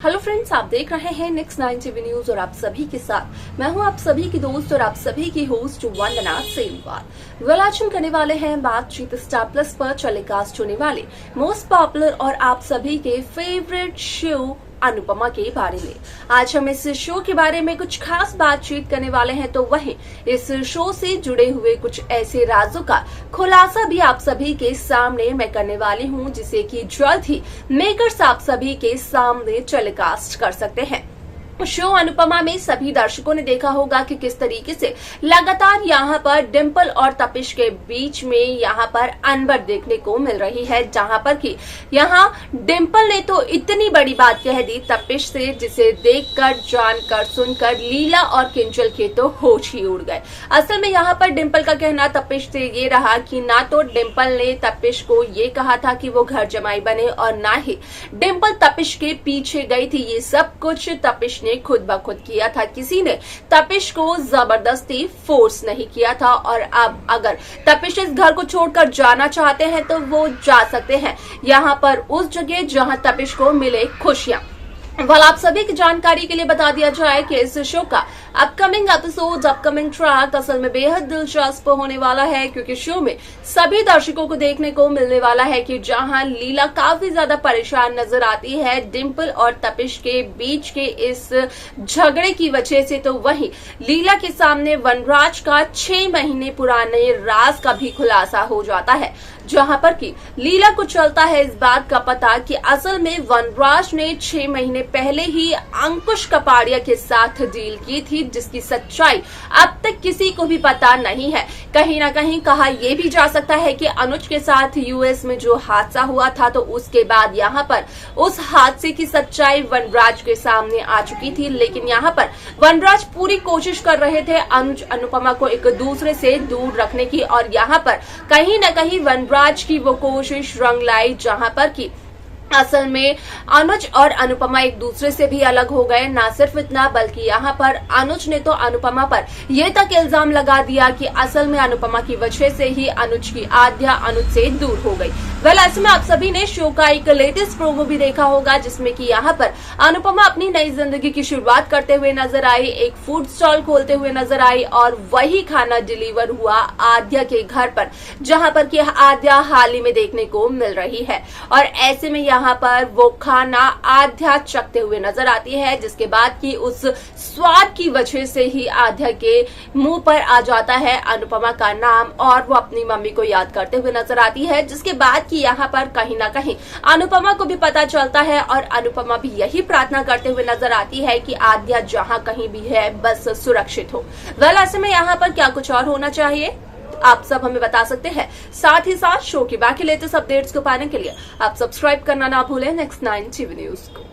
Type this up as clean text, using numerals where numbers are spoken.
Hello friends, आप देख रहे हैं नेक्स्ट 9 टीवी न्यूज और आप सभी के साथ मैं हूं आप सभी की दोस्त और आप सभी की होस्ट वंदना सेमवाल। वेल, आज हम करने वाले हैं बातचीत स्टार प्लस पर टेलीकास्ट होने वाले मोस्ट पॉपुलर और आप सभी के फेवरेट शो अनुपमा के बारे में। आज हम इस शो के बारे में कुछ खास बातचीत करने वाले हैं, तो वहीं इस शो से जुड़े हुए कुछ ऐसे राजों का खुलासा भी आप सभी के सामने मैं करने वाली हूं, जिसे कि जल्द ही मेकर्स आप सभी के सामने टेलीकास्ट कर सकते हैं। शो अनुपमा में सभी दर्शकों ने देखा होगा कि किस तरीके से लगातार यहाँ पर डिम्पल और तपिश के बीच में यहाँ पर अनबन देखने को मिल रही है, जहाँ पर कि यहाँ डिम्पल ने तो इतनी बड़ी बात कह दी तपिश से, जिसे देखकर जानकर सुनकर लीला और किंजल के तो होश ही उड़ गए। असल में यहाँ पर डिम्पल का कहना तपिश से ये रहा कि ना तो डिम्पल ने तपिश को ये कहा था कि वो घर जमाई बने और ना ही डिम्पल तपिश के पीछे गई थी। ये सब कुछ तपिश खुद ब खुद किया था, किसी ने तपिश को जबरदस्ती फोर्स नहीं किया था। और अब अगर तपिश इस घर को छोड़कर जाना चाहते हैं तो वो जा सकते हैं, यहाँ पर उस जगह जहां तपिश को मिले खुशियां। वाल, आप सभी की जानकारी के लिए बता दिया जाए कि इस शो का अपकमिंग एपिसोड, अपकमिंग ट्रैक असल में बेहद दिलचस्प होने वाला है, क्योंकि शो में सभी दर्शकों को देखने को मिलने वाला है कि जहां लीला काफी ज्यादा परेशान नजर आती है डिम्पल और तपिश के बीच के इस झगड़े की वजह से, तो वहीं लीला के सामने वनराज का 6 महीने पुराने राज का भी खुलासा हो जाता है, जहां पर कि लीला को चलता है इस बात का पता कि असल में वनराज ने 6 महीने पहले ही अंकुश कपाड़िया के साथ डील की थी, जिसकी सच्चाई अब तक किसी को भी पता नहीं है। कहीं ना कहीं कहा यह भी जा सकता है कि अनुज के साथ यूएस में जो हादसा हुआ था, तो उसके बाद यहाँ पर उस हादसे की सच्चाई वनराज के सामने आ चुकी थी। लेकिन यहाँ पर वनराज पूरी कोशिश कर रहे थे अनुज अनुपमा को एक दूसरे से दूर रखने की, और यहाँ पर कहीं न कहीं वनराज की वो कोशिश रंग लाई, जहां पर कि असल में अनुज और अनुपमा एक दूसरे से भी अलग हो गए। ना सिर्फ इतना, बल्कि यहाँ पर अनुज ने तो अनुपमा पर यह तक इल्जाम लगा दिया कि असल में अनुपमा की वजह से ही अनुज की आद्या अनुज से दूर हो गई। वेल, ऐसे में आप सभी ने शो का एक लेटेस्ट प्रोमो भी देखा होगा, जिसमें कि यहाँ पर अनुपमा अपनी नई जिंदगी की शुरुआत करते हुए नजर आई, एक फूड स्टॉल खोलते हुए नजर आई, और वही खाना डिलीवर हुआ आद्या के घर पर, जहां पर कि आद्या हाल ही में देखने को मिल रही है। और ऐसे में यहाँ पर वो खाना आद्या चखते हुए नजर आती है, जिसके बाद की उस स्वाद की वजह से ही आद्या के मुंह पर आ जाता है अनुपमा का नाम, और वो अपनी मम्मी को याद करते हुए नजर आती है, जिसके बाद कि यहाँ पर कहीं ना कहीं अनुपमा को भी पता चलता है, और अनुपमा भी यही प्रार्थना करते हुए नजर आती है कि आद्या जहाँ कहीं भी है बस सुरक्षित हो। वेल, ऐसे में यहाँ पर क्या कुछ और होना चाहिए आप सब हमें बता सकते हैं। साथ ही साथ शो की बाकी लेटेस्ट अपडेट्स को पाने के लिए आप सब्सक्राइब करना ना भूलें नेक्स्ट 9 टीवी न्यूज को।